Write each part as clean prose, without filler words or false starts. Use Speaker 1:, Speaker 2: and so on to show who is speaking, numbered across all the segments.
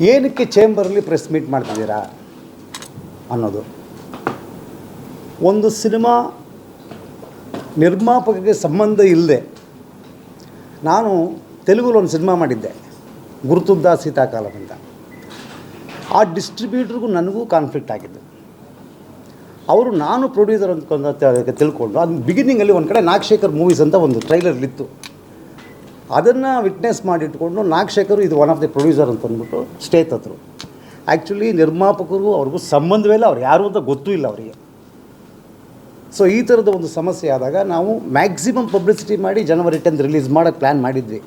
Speaker 1: ಏನಕ್ಕೆ ಚೇಂಬರಲ್ಲಿ press meet ಮಾಡ್ತಿದ್ದೀರಾ ಅನ್ನೋದು. ಒಂದು ಸಿನಿಮಾ ನಿರ್ಮಾಪಕರಿಗೆ ಸಂಬಂಧ ಇಲ್ಲದೆ ನಾನು ತೆಲುಗಲ್ಲಿ ಒಂದು ಸಿನಿಮಾ ಮಾಡಿದ್ದೆ, ಗುರುತುದ್ದ ಸೀತಾಕಾಲಂ ಅಂತ. ಆ ಡಿಸ್ಟ್ರಿಬ್ಯೂಟ್ರಿಗೂ ನನಗೂ ಕಾನ್ಫ್ಲಿಕ್ಟ್ ಆಗಿದ್ದು. ಅವರು ನಾನು ಪ್ರೊಡ್ಯೂಸರ್ ಅಂತ ತಿಳ್ಕೊಂಡು ಅದು ಬಿಗಿನಿಂಗಲ್ಲಿ ಒಂದು ಕಡೆ ನಾಗಶೇಖರ್ ಮೂವೀಸ್ ಅಂತ ಒಂದು ಟ್ರೈಲರ್ಲಿತ್ತು. ಅದನ್ನು ವಿಟ್ನೆಸ್ ಮಾಡಿಟ್ಕೊಂಡು ನಾಗಶೇಖರ್ ಇದು ಒನ್ ಆಫ್ ದಿ ಪ್ರೊಡ್ಯೂಸರ್ ಅಂತ ಅಂದ್ಬಿಟ್ಟು ಸ್ಟೇ ತತ್ರು. ಆ್ಯಕ್ಚುಲಿ ನಿರ್ಮಾಪಕರು ಅವ್ರಿಗೂ ಸಂಬಂಧವೇ ಇಲ್ಲ, ಅವ್ರು ಯಾರು ಅಂತ ಗೊತ್ತೂ ಇಲ್ಲ ಅವರಿಗೆ. ಸೊ ಈ ಥರದ ಒಂದು ಸಮಸ್ಯೆ ಆದಾಗ ನಾವು ಮ್ಯಾಕ್ಸಿಮಮ್ ಪಬ್ಲಿಸಿಟಿ ಮಾಡಿ ಜನವರಿ 10 ರಿಲೀಸ್ ಮಾಡೋಕ್ಕೆ ಪ್ಲ್ಯಾನ್ ಮಾಡಿದ್ವಿ.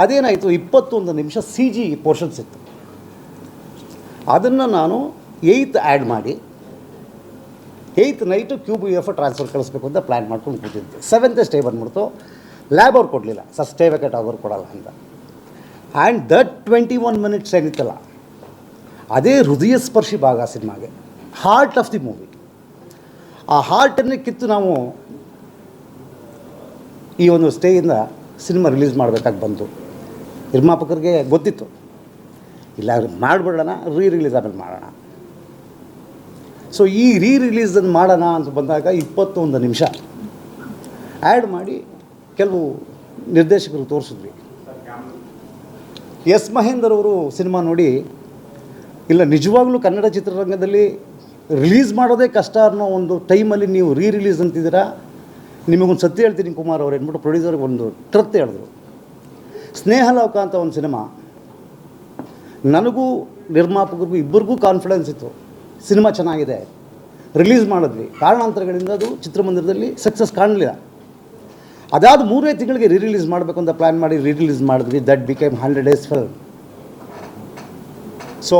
Speaker 1: ಅದೇನಾಯಿತು, 21 ನಿಮಿಷ CG ಪೋರ್ಷನ್ಸ್ ಇತ್ತು. ಅದನ್ನು ನಾನು 8th ಆ್ಯಡ್ ಮಾಡಿ 8th ನೈಟು QBF ಟ್ರಾನ್ಸ್ಫರ್ ಕಳಿಸ್ಬೇಕು ಅಂತ ಪ್ಲ್ಯಾನ್ ಮಾಡ್ಕೊಂಡು ಕೂತಿದ್ದೆ. 7th ಸ್ಟೇ ಬಂದ್ಬಿಡ್ತು. ಲ್ಯಾಬ್ ಅವ್ರು ಕೊಡಲಿಲ್ಲ, ಸರ್ ಸ್ಟೇ ವೇಕೆಟ್ ಆಗೋರು ಕೊಡಲ್ಲ ಅಂತ. ಆ್ಯಂಡ್ ದಟ್ 21 ಮಿನಿಟ್ಸ್ ಏನಿತ್ತಲ್ಲ, ಅದೇ ಹೃದಯ ಸ್ಪರ್ಶಿ ಭಾಗ ಸಿನಿಮಾಗೆ, ಹಾರ್ಟ್ ಆಫ್ ದಿ ಮೂವಿ. ಆ ಹಾರ್ಟನ್ನೇ ಕಿತ್ತು ನಾವು ಈ ಒಂದು ಸ್ಟೇಯಿಂದ ಸಿನಿಮಾ ರಿಲೀಸ್ ಮಾಡಬೇಕಾಗಿ ಬಂತು. ನಿರ್ಮಾಪಕರಿಗೆ ಗೊತ್ತಿತ್ತು, ಇಲ್ಲ ಮಾಡಿಬಿಡೋಣ, ರಿಲೀಸ್ ಆಮೇಲೆ ಮಾಡೋಣ. ಸೊ ಈ ರಿಲೀಸನ್ನು ಮಾಡೋಣ ಅಂತ ಬಂದಾಗ 21 ನಿಮಿಷ ಆ್ಯಡ್ ಮಾಡಿ ಕೆಲವು ನಿರ್ದೇಶಕರು ತೋರಿಸಿದ್ವಿ. ಎಸ್ ಮಹೇಂದರ್ ಅವರು ಸಿನಿಮಾ ನೋಡಿ, ಇಲ್ಲ ನಿಜವಾಗ್ಲೂ ಕನ್ನಡ ಚಿತ್ರರಂಗದಲ್ಲಿ ರಿಲೀಸ್ ಮಾಡೋದೇ ಕಷ್ಟ ಅನ್ನೋ ಒಂದು ಟೈಮಲ್ಲಿ ನೀವು ರಿಲೀಸ್ ಅಂತಿದ್ದೀರಾ, ನಿಮಗೊಂದು ಸತ್ಯ ಹೇಳ್ತೀನಿ ಕುಮಾರ್ ಅವ್ರು ಅಂದ್ಬಿಟ್ಟು ಪ್ರೊಡ್ಯೂಸರ್ಗೆ ಒಂದು ಟ್ರತ್ ಹೇಳಿದ್ರು. ಸ್ನೇಹಲೋಕ ಅಂತ ಒಂದು ಸಿನಿಮಾ, ನನಗೂ ನಿರ್ಮಾಪಕರಿಗೂ ಇಬ್ಬರಿಗೂ ಕಾನ್ಫಿಡೆನ್ಸ್ ಇತ್ತು, ಸಿನಿಮಾ ಚೆನ್ನಾಗಿದೆ, ರಿಲೀಸ್ ಮಾಡಿದ್ವಿ. ಕಾರಣಾಂತರಗಳಿಂದ ಅದು ಚಿತ್ರಮಂದಿರದಲ್ಲಿ ಸಕ್ಸಸ್ ಕಾಣಲಿಲ್ಲ. ಅದಾದ 3 ತಿಂಗಳಿಗೆ ರಿಲೀಸ್ ಮಾಡಬೇಕು ಅಂತ ಪ್ಲ್ಯಾನ್ ಮಾಡಿ ರಿಲೀಸ್ ಮಾಡಿದ್ವಿ. That became 100 days film. So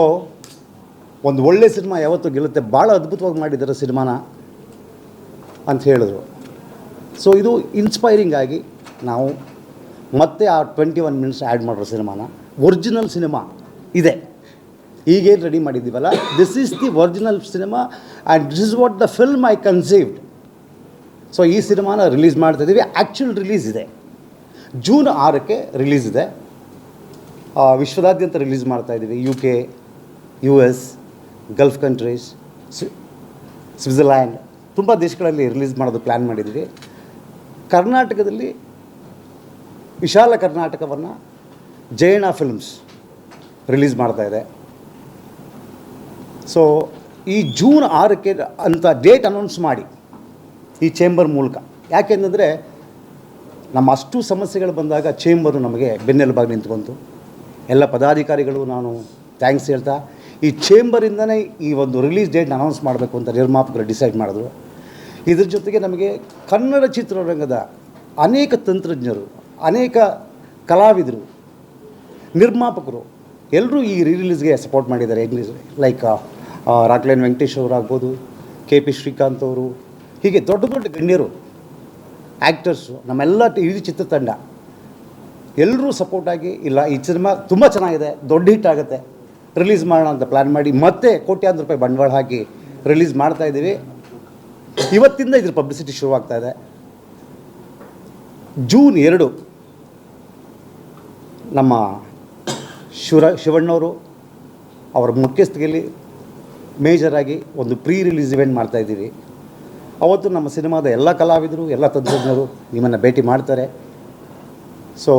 Speaker 1: ಒಂದು ಒಳ್ಳೆ ಸಿನಿಮಾ ಯಾವತ್ತೂ ಗೆಲ್ಲುತ್ತೆ, ಭಾಳ ಅದ್ಭುತವಾಗಿ ಮಾಡಿದ್ದಾರೆ ಸಿನಿಮಾನ ಅಂತ ಹೇಳಿದ್ರು. ಸೊ ಇದು ಇನ್ಸ್ಪೈರಿಂಗ್ ಆಗಿ ನಾವು ಮತ್ತೆ ಆ 21 ಮಿನಿಟ್ಸ್ ಆ್ಯಡ್ ಮಾಡಿರೋ ಸಿನಿಮಾನ ಒರಿಜಿನಲ್ ಸಿನಿಮಾ ಇದೆ, ಈಗೇನು ರೆಡಿ ಮಾಡಿದ್ದೀವಲ್ಲ, this is the original cinema and this is what the film I conceived. So ಈ ಸಿನಿಮಾನ ರಿಲೀಸ್ ಮಾಡ್ತಾಯಿದ್ದೀವಿ. ಆ್ಯಕ್ಚುಲ್ ರಿಲೀಸ್ ಇದೆ, ಜೂನ್ 6ಕ್ಕೆ ರಿಲೀಸ್ ಇದೆ. ವಿಶ್ವದಾದ್ಯಂತ ರಿಲೀಸ್ ಮಾಡ್ತಾಯಿದ್ದೀವಿ. UK, US, Gulf countries, Switzerland, ತುಂಬ ದೇಶಗಳಲ್ಲಿ ರಿಲೀಸ್ ಮಾಡೋದು ಪ್ಲ್ಯಾನ್ ಮಾಡಿದ್ವಿ. ಕರ್ನಾಟಕದಲ್ಲಿ ವಿಶಾಲ ಕರ್ನಾಟಕವನ್ನು ಜಯಣ್ಣ ಫಿಲ್ಮ್ಸ್ ರಿಲೀಸ್ ಮಾಡ್ತಾಯಿದೆ. ಸೊ ಈ ಜೂನ್ 6ಕ್ಕೆ ಅಂತ ಡೇಟ್ ಅನೌನ್ಸ್ ಮಾಡಿ ಈ ಚೇಂಬರ್ ಮೂಲಕ, ಯಾಕೆಂದರೆ ನಮ್ಮ ಅಷ್ಟು ಸಮಸ್ಯೆಗಳು ಬಂದಾಗ ಚೇಂಬರು ನಮಗೆ ಬೆನ್ನೆಲುಬಾಗಿ ನಿಂತ್ಕೊಂತು. ಎಲ್ಲ ಪದಾಧಿಕಾರಿಗಳು ನಾನು ಥ್ಯಾಂಕ್ಸ್ ಹೇಳ್ತಾ, ಈ ಚೇಂಬರಿಂದನೇ ಈ ಒಂದು ರಿಲೀಸ್ ಡೇಟ್ನ ಅನೌನ್ಸ್ ಮಾಡಬೇಕು ಅಂತ ನಿರ್ಮಾಪಕರು ಡಿಸೈಡ್ ಮಾಡಿದ್ರು. ಇದ್ರ ಜೊತೆಗೆ ನಮಗೆ ಕನ್ನಡ ಚಿತ್ರರಂಗದ ಅನೇಕ ತಂತ್ರಜ್ಞರು, ಅನೇಕ ಕಲಾವಿದರು, ನಿರ್ಮಾಪಕರು ಎಲ್ಲರೂ ಈ ರಿಲೀಸ್ಗೆ ಸಪೋರ್ಟ್ ಮಾಡಿದ್ದಾರೆ. ಲೈಕ್ ರಾಕ್ಲೈನ್ ವೆಂಕಟೇಶ್ ಅವರು ಆಗ್ಬೋದು, KP ಶ್ರೀಕಾಂತ್ ಅವರು, ಹೀಗೆ ದೊಡ್ಡ ದೊಡ್ಡ ಗಣ್ಯರು, ಆ್ಯಕ್ಟರ್ಸು, ನಮ್ಮೆಲ್ಲ ಇಡೀ ಚಿತ್ರತಂಡ ಎಲ್ಲರೂ ಸಪೋರ್ಟಾಗಿ, ಇಲ್ಲ ಈ ಸಿನಿಮಾ ತುಂಬ ಚೆನ್ನಾಗಿದೆ, ದೊಡ್ಡ ಹಿಟ್ ಆಗುತ್ತೆ, ರಿಲೀಸ್ ಮಾಡೋಣ ಅಂತ ಪ್ಲ್ಯಾನ್ ಮಾಡಿ ಮತ್ತೆ ಕೋಟ್ಯಾಂತರ ರೂಪಾಯಿ ಬಂಡವಾಳ ಹಾಕಿ ರಿಲೀಸ್ ಮಾಡ್ತಾಯಿದ್ದೀವಿ. ಇವತ್ತಿಂದ ಇದ್ರ ಪಬ್ಲಿಸಿಟಿ ಶುರುವಾಗ್ತಾಯಿದೆ. ಜೂನ್ 2 ನಮ್ಮ ಶಿವಣ್ಣವರು ಅವರ ಮುಖ್ಯಸ್ಥಿಕೆಯಲ್ಲಿ ಮೇಜರಾಗಿ ಒಂದು ರಿಲೀಸ್ ಇವೆಂಟ್ ಮಾಡ್ತಾಯಿದ್ದೀವಿ. ಅವತ್ತು ನಮ್ಮ ಸಿನಿಮಾದ ಎಲ್ಲ ಕಲಾವಿದರು, ಎಲ್ಲ ತಂತ್ರಜ್ಞರು ನಿಮ್ಮನ್ನು ಭೇಟಿ ಮಾಡ್ತಾರೆ. ಸೊ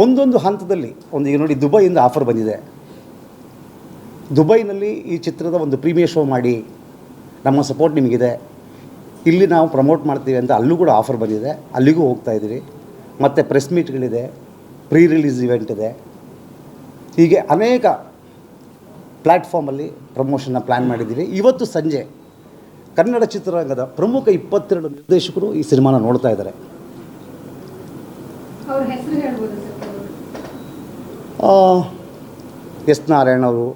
Speaker 1: ಒಂದೊಂದು ಹಂತದಲ್ಲಿ ಈಗ ನೋಡಿ, ದುಬೈಯಿಂದ ಆಫರ್ ಬಂದಿದೆ. ದುಬೈನಲ್ಲಿ ಈ ಚಿತ್ರದ ಒಂದು ಪ್ರೀಮಿಯರ್ ಶೋ ಮಾಡಿ, ನಮ್ಮ ಸಪೋರ್ಟ್ ನಿಮಗಿದೆ, ಇಲ್ಲಿ ನಾವು ಪ್ರಮೋಟ್ ಮಾಡ್ತೀವಿ ಅಂತ ಅಲ್ಲೂ ಕೂಡ ಆಫರ್ ಬಂದಿದೆ, ಅಲ್ಲಿಗೂ ಹೋಗ್ತಾಯಿದ್ದೀವಿ. ಮತ್ತು ಪ್ರೆಸ್ ಮೀಟ್ಗಳಿದೆ, ರಿಲೀಸ್ ಇವೆಂಟ್ ಇದೆ. ಹೀಗೆ ಅನೇಕ ಪ್ಲ್ಯಾಟ್ಫಾರ್ಮಲ್ಲಿ ಪ್ರಮೋಷನ್ನ ಪ್ಲ್ಯಾನ್ ಮಾಡಿದ್ದೀವಿ. ಇವತ್ತು ಸಂಜೆ ಕನ್ನಡ ಚಿತ್ರರಂಗದ ಪ್ರಮುಖ 22 ನಿರ್ದೇಶಕರು ಈ ಸಿನಿಮಾನ ನೋಡ್ತಾ ಇದ್ದಾರೆ. ಎಸ್ ನಾರಾಯಣ್ ಅವರು,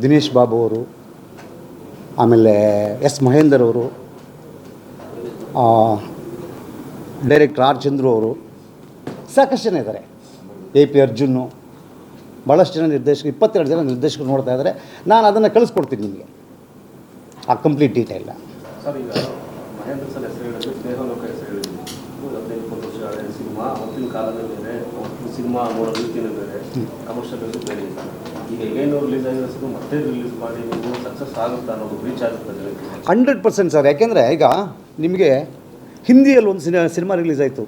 Speaker 1: ದಿನೇಶ್ ಬಾಬು ಅವರು, ಆಮೇಲೆ ಎಸ್ ಮಹೇಂದರ್ ಅವರು, ಡೈರೆಕ್ಟರ್ ಆರ್ ಚಂದ್ರು ಅವರು, ಸಾಕಷ್ಟು ಜನ ಇದ್ದಾರೆ. AP ಅರ್ಜುನ್ನು, ಭಾಳಷ್ಟು ಜನ ನಿರ್ದೇಶಕರು, 22 ಜನ ನಿರ್ದೇಶಕರು ನೋಡ್ತಾ ಇದ್ದಾರೆ. ನಾನು ಅದನ್ನು ಕಳಿಸ್ಕೊಡ್ತೀನಿ ನಿಮಗೆ, ಆ ಕಂಪ್ಲೀಟ್ ಡೀಟೇಲ್ನ.
Speaker 2: ಸರ್, ಈಗ ಮಹೇಂದ್ರ ಸರ್ ಹೆಸರು ಹೇಳಿದ್ರು, ಸ್ನೇಹಲೋಕ ಹೆಸರು ಹೇಳಿದ್ರು, 15-20 ವರ್ಷ ಹಳೆಯ ಸಿನಿಮಾ, ಅವತ್ತಿನ ಕಾಲದಲ್ಲಿ ಬೇರೆ, ಅವತ್ತಿನ ಸಿನಿಮಾ ನೋಡೋ ರೀತಿಯೇ ಬೇರೆ, ಕಮರ್ಷಿಯಲ್ ಬೇರೆ ಇತ್ತು. ಏನೋ ರಿಲೀಸ್ ಆಗಿರೋ ಮತ್ತೆ ರಿಲೀಸ್ ಮಾಡಿ ನೀವು ಸಕ್ಸಸ್ ಆಗುತ್ತಾ ಅನ್ನೋದು ರೀಚ್ ಆಗುತ್ತೆ ಜನಕ್ಕೆ?
Speaker 1: 100% ಸರ್. ಯಾಕೆಂದರೆ ಈಗ ನಿಮಗೆ ಹಿಂದಿಯಲ್ಲಿ ಒಂದು ಸಿನಿಮಾ ರಿಲೀಸ್ ಆಯಿತು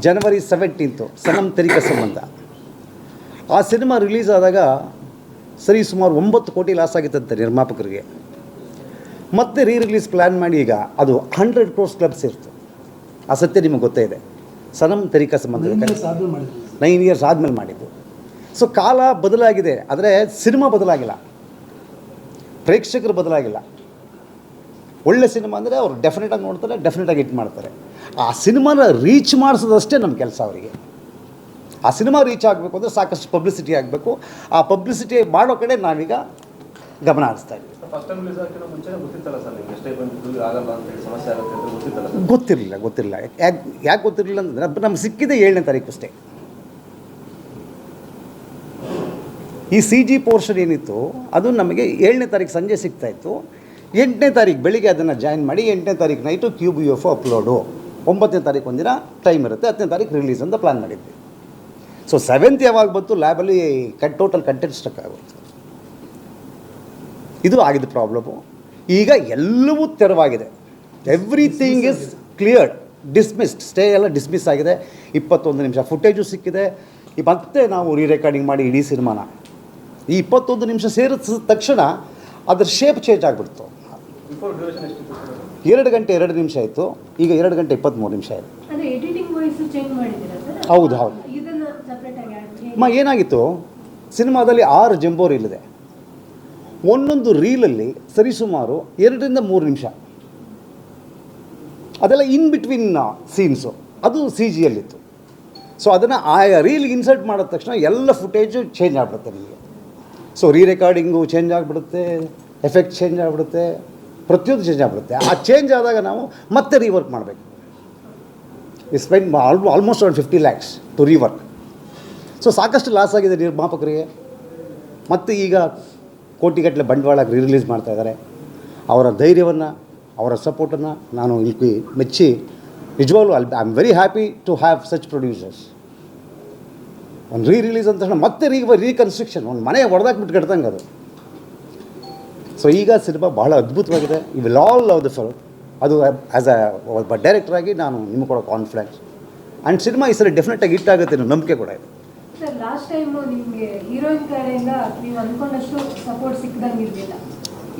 Speaker 1: ಜನವರಿ 17 ಸನಮ್ ತೆರಿ ಕಸಮ್ ಅಂತ. ಆ ಸಿನಿಮಾ ರಿಲೀಸ್ ಆದಾಗ ಸರಿ ಸುಮಾರು 9 ಕೋಟಿ ಲಾಸ್ ಆಗಿತ್ತಂತೆ ನಿರ್ಮಾಪಕರಿಗೆ. ಮತ್ತೆ ರಿಲೀಸ್ ಪ್ಲ್ಯಾನ್ ಮಾಡಿ ಈಗ ಅದು 100 crores ಕ್ಲಬ್ ಸೇರ್ತು. ಆ ಸತ್ಯ ನಿಮಗೆ ಗೊತ್ತೇ ಇದೆ. ಸನಮ್ ತೆರಿ ಕಸಮ್ ಅಂತ 9 years ಆದಮೇಲೆ ಮಾಡಿದ್ದು. ಸೊ ಕಾಲ ಬದಲಾಗಿದೆ, ಆದರೆ ಸಿನಿಮಾ ಬದಲಾಗಿಲ್ಲ, ಪ್ರೇಕ್ಷಕರು ಬದಲಾಗಿಲ್ಲ. ಒಳ್ಳೆ ಸಿನಿಮಾ ಅಂದರೆ ಅವರು ಡೆಫಿನೆಟಾಗಿ ನೋಡ್ತಾರೆ, ಡೆಫಿನೆಟಾಗಿ ಹಿಟ್ ಮಾಡ್ತಾರೆ. ಆ ಸಿನಿಮಾನ ರೀಚ್ ಮಾಡಿಸೋದಷ್ಟೇ ನಮ್ಮ ಕೆಲಸ ಅವರಿಗೆ. ಆ ಸಿನಿಮಾ ರೀಚ್ ಆಗಬೇಕು ಅಂದರೆ ಸಾಕಷ್ಟು ಪಬ್ಲಿಸಿಟಿ ಆಗಬೇಕು. ಆ ಪಬ್ಲಿಸಿಟಿ ಮಾಡೋ ಕಡೆ ನಾವೀಗ ಗಮನ ಹರಿಸ್ತಾ ಇದ್ದೀವಿ.
Speaker 2: ಫಸ್ಟ್ ಟೈಮ್ ರಿಲೀಸ್ ಆಗಿರೋ ಮುಂಚೆ ಗೊತ್ತಿತ್ತಲ್ಲ ಸರ್ ನಿಮ್ಗೆ ಎಷ್ಟೇ ಬಂದಿದ್ದು ಆಗಲ್ಲ ಅಂತ ಹೇಳಿ ಸಮಸ್ಯೆ ಆಗುತ್ತೆ ಅಂತ ಗೊತ್ತಿತ್ತಲ್ಲ ಸರ್?
Speaker 1: ಗೊತ್ತಿರಲಿಲ್ಲ. ಯಾಕೆ ಗೊತ್ತಿರಲಿಲ್ಲ ಅಂತಂದರೆ ನಮ್ಗೆ ಸಿಕ್ಕಿದೆ 7ನೇ ತಾರೀಕು ಅಷ್ಟೇ. ಈ CG ಪೋರ್ಷನ್ ಏನಿತ್ತು ಅದು ನಮಗೆ 7ನೇ ತಾರೀಕು ಸಂಜೆ ಸಿಗ್ತಾಯಿತ್ತು. 8ನೇ ತಾರೀಕು ಬೆಳಿಗ್ಗೆ ಅದನ್ನು ಜಾಯಿನ್ ಮಾಡಿ 8ನೇ ತಾರೀಕು ನೈಟು QBFO ಅಪ್ಲೋಡು, 9ನೇ ತಾರೀಕು ಒಂದಿನ ಟೈಮ್ ಇರುತ್ತೆ, 10ನೇ ತಾರೀಕು ರಿಲೀಸ್ ಅಂತ ಪ್ಲ್ಯಾನ್ ಮಾಡಿದ್ವಿ. ಸೊ 7th ಯಾವಾಗ ಬಂತು ಲ್ಯಾಬಲ್ಲಿ ಟೋಟಲ್ ಕಂಟೆಂಟ್ ಸ್ಟಕ್ ಆಗುತ್ತೆ. ಇದು ಆಗಿದ್ದು ಪ್ರಾಬ್ಲಮ್ಮು. ಈಗ ಎಲ್ಲವೂ ತೆರವಾಗಿದೆ. Everything is cleared, dismissed. Stay ಎಲ್ಲ ಡಿಸ್ಮಿಸ್ ಆಗಿದೆ. 21 ನಿಮಿಷ ಫುಟೇಜು ಸಿಕ್ಕಿದೆ. ಮತ್ತೆ ನಾವು ರೆಕಾರ್ಡಿಂಗ್ ಮಾಡಿ ಇಡೀ ಸಿನಿಮಾನ ಈ 21 ನಿಮಿಷ ಸೇರಿದ ತಕ್ಷಣ ಅದ್ರ ಶೇಪ್ ಚೇಂಜ್ ಆಗಿಬಿಡ್ತು.
Speaker 2: ಬಿಫೋರ್ ಡ್ಯೂರೇಷನ್ ಎಷ್ಟಿತ್ತು ಸರ್?
Speaker 1: 2 ಗಂಟೆ 2 ನಿಮಿಷ ಆಯಿತು, ಈಗ 2 ಗಂಟೆ 23 ನಿಮಿಷ ಆಯಿತು. ಹೌದು. ಏನಾಗಿತ್ತು, ಸಿನಿಮಾದಲ್ಲಿ 6 ಜಂಬೋ ರೀಲ್ ಇದೆ. ಒಂದೊಂದು ರೀಲಲ್ಲಿ ಸರಿಸುಮಾರು 2 ರಿಂದ 3 ನಿಮಿಷ. ಅದೆಲ್ಲ ಇನ್ ಬಿಟ್ವೀನ್ ಸೀನ್ಸು, ಅದು CGಯಲ್ಲಿತ್ತು. ಸೊ ಅದನ್ನು ಆ ರೀಲ್ಗೆ ಇನ್ಸರ್ಟ್ ಮಾಡಿದ ತಕ್ಷಣ ಎಲ್ಲ ಫುಟೇಜು ಚೇಂಜ್ ಆಗಿಬಿಡುತ್ತೆ ನಿಮಗೆ. ಸೊ ರೆಕಾರ್ಡಿಂಗು ಚೇಂಜ್ ಆಗಿಬಿಡುತ್ತೆ, ಎಫೆಕ್ಟ್ ಚೇಂಜ್ ಆಗಿಬಿಡುತ್ತೆ, ಪ್ರತಿಯೊಂದು ಚೇಂಜ್ ಆಗಿಬಿಡುತ್ತೆ. ಆ ಚೇಂಜ್ ಆದಾಗ ನಾವು ಮತ್ತೆ ರೀವರ್ಕ್ ಮಾಡಬೇಕು. Spend almost around 50 lakhs to rework. So ಸಾಕಷ್ಟು ಲಾಸ್ ಆಗಿದೆ ನಿರ್ಮಾಪಕರಿಗೆ. ಮತ್ತು ಈಗ ಕೋಟಿಗಟ್ಟಲೆ ಬಂಡವಾಳ ರಿಲೀಸ್ ಮಾಡ್ತಾಯಿದ್ದಾರೆ. ಅವರ ಧೈರ್ಯವನ್ನು, ಅವರ ಸಪೋರ್ಟನ್ನು ನಾನು ಇಲ್ಲಿ ಮೆಚ್ಚಿ ನಿಜವಾಗ್ಲೂ I am very happy to have such producers. ಒಂದು ರಿಲೀಸ್ ಅಂತ ತಕ್ಷಣ ಮತ್ತೆ ರೀಕನ್ಸ್ಟ್ರಕ್ಷನ್, ಒಂದು ಮನೆ ಹೊಡೆದಾಕ್ಬಿಟ್ಟು ಕಟ್ದಂಗೆ ಅದು. ಸೊ ಈಗ ಸಿನಿಮಾ ಬಹಳ ಅದ್ಭುತವಾಗಿದೆ. You will all love the film. ಅದು ಆ್ಯಸ್ ಒಬ್ಬ ಡೈರೆಕ್ಟ್ರಾಗಿ ನಾನು ನಿಮಗೆ ಕೊಡೋ ಕಾನ್ಫಿಡೆನ್ಸ್. ಆ್ಯಂಡ್ ಸಿನಿಮಾ ಈ ಸರಿ ಡೆಫಿನೆಟಾಗಿ ಹಿಟ್ ಆಗುತ್ತೆ ಅನ್ನೋ ನಂಬಿಕೆ ಕೂಡ ಇದೆ.
Speaker 3: ಸರ್, ಲಾಸ್ಟ್ ಟೈಮ್ ನಿಮಗೆ ಹೀರೋಯಿನ್ ಕಡೆಯಿಂದ ನೀವು ಅಂದ್ಕೊಂಡಷ್ಟು ಸಪೋರ್ಟ್ ಸಿಕ್ಕದಂಗಿರಲಿಲ್ಲ.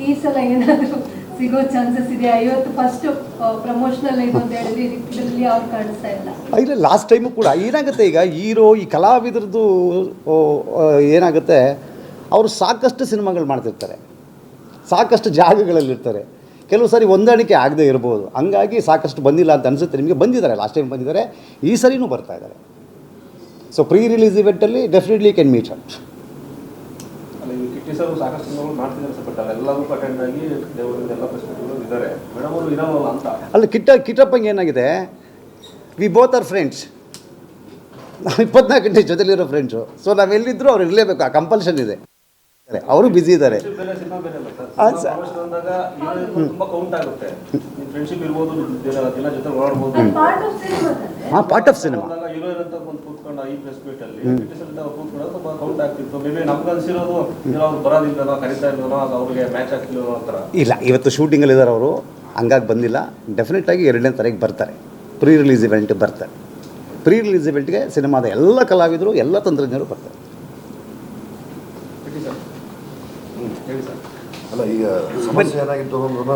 Speaker 3: ಈ ಸಲ ಏನಾದರೂ ಸಿಗೋ ಚಾನ್ಸಸ್ ಇದೆ? 50 ಫಸ್ಟ್ ಪ್ರಮೋಷನಲ್ ಇದು ಅಂತ ಹೇಳಿದ್ರೆ ಇದರಲ್ಲಿ ಅವ್ರು ಕಾಣಿಸ್ತಾ ಇಲ್ಲ.
Speaker 1: ಇಲ್ಲ, ಲಾಸ್ಟ್ ಟೈಮು ಕೂಡ ಏನಾಗುತ್ತೆ, ಈಗ ಹೀರೋ ಈ ಕಲಾವಿದ್ರದ್ದು ಏನಾಗುತ್ತೆ, ಅವರು ಸಾಕಷ್ಟು ಸಿನಿಮಾಗಳು ಮಾಡ್ತಿರ್ತಾರೆ, ಸಾಕಷ್ಟು ಜಾಗಗಳಲ್ಲಿರ್ತಾರೆ. ಕೆಲವು ಸಾರಿ ಹೊಂದಾಣಿಕೆ ಆಗದೆ ಇರ್ಬೋದು. ಹಂಗಾಗಿ ಸಾಕಷ್ಟು ಬಂದಿಲ್ಲ ಅಂತ ಅನಿಸುತ್ತೆ ನಿಮಗೆ. ಬಂದಿದ್ದಾರೆ, ಲಾಸ್ಟ್ ಟೈಮ್ ಬಂದಿದ್ದಾರೆ, ಈ ಸರಿನೂ ಬರ್ತಾ ಇದ್ದಾರೆ. ಸೊ ರಿಲೀಸ್ ಇವೆಂಟಲ್ಲಿ ಡೆಫಿನೆಟ್ಲಿ ಕ್ಯಾನ್ ಮೀಟ್ ಔಟ್.
Speaker 2: ಅಲ್ಲ, ಈಗ ಕಿಟ್ಟಿ ಸರ್ ಸಾಕಷ್ಟು ಸಿನಿಮಾಗಳು ಮಾಡ್ತಿದ್ದಾರೆ ಸರ್, ಬಟ್ ಅವೆಲ್ಲವೂ ಅಟೆಂಡ್ ಆಗಿ ದೇವರಿಂದ ಪ್ರಶ್ನೆಗಳು ಇದ್ದಾರೆ. ಮೇಡಮ್ ಅವರು ಇರೋಲ್ಲ ಅಂತ. ಅಲ್ಲ,
Speaker 1: ಕಿಟ್ಟಪ್ಪಂಗೆ ಏನಾಗಿದೆ, ವಿ ಬೋತ್ ಆರ್ ಫ್ರೆಂಡ್ಸ್. ನಾವು 24 ಗಂಟೆ ಜೊತೆಲಿರೋ ಫ್ರೆಂಡ್ಸು. ಸೊ ನಾವೆಲ್ಲಿದ್ದರೂ ಅವ್ರು ಇರಲೇಬೇಕು, ಆ ಕಂಪಲ್ಷನ್ ಇದೆ. ಅವರು ಬ್ಯುಸಿ ಇದ್ದಾರೆ.
Speaker 2: ತುಂಬಾ ಕೌಂಟ್ ಆಗುತ್ತೆ. ಫ್ರೆಂಡ್ಶಿಪ್ ಇರ್ಬೋದು, ದಿನ ಜೊತೆ ಓಡಾಡ್ಬೋದು.
Speaker 1: Part of cinema.
Speaker 2: ಹೀರೋಯಿನ್ ಅಂತ ಬಂದು ಕೂತ್ಕೊಂಡು ಈ ಪ್ರೆಸ್ ಮೀಟ್ ಅಲ್ಲಿ ಕೂತ್ಕೊಂಡು ತುಂಬಾ ಕೌಂಟ್ ಆಗ್ತಿತ್ತು. ಮೇ ಬಿ ನಮ್ಗೆ ಅನ್ಸಿರೋದು ಅವ್ರು ಬರೋದಿಲ್ಲನೋ, ಕರೀತಾ ಇಲ್ಲನೋ, ಅದು ಅವ್ರಿಗೆ ಮ್ಯಾಚ್ ಆಗ್ತಿಲ್ಲ ಅಂತಾರ. ಇಲ್ಲ, ಇವತ್ತು
Speaker 1: ಶೂಟಿಂಗಲ್ಲಿ ಇದ್ದಾರೆ ಅವರು, ಹಂಗಾಗಿ ಬಂದಿಲ್ಲ. ಡೆಫಿನೆಟಾಗಿ 2ನೇ ತಾರೀಕು ಬರ್ತಾರೆ, ರಿಲೀಸ್ ಇವೆಂಟ್ ಬರ್ತಾರೆ. ರಿಲೀಸ್ ಇವೆಂಟ್ಗೆ ಸಿನಿಮಾದ ಎಲ್ಲ ಕಲಾವಿದರು, ಎಲ್ಲ ತಂತ್ರಜ್ಞರು ಬರ್ತಾರೆ.
Speaker 2: ಹೇಳಿ ಸರ್.
Speaker 4: ಅಲ್ಲ, ಈಗ ಸಮಸ್ಯೆ ಏನಾಗಿತ್ತು ಅನ್ನೋದನ್ನ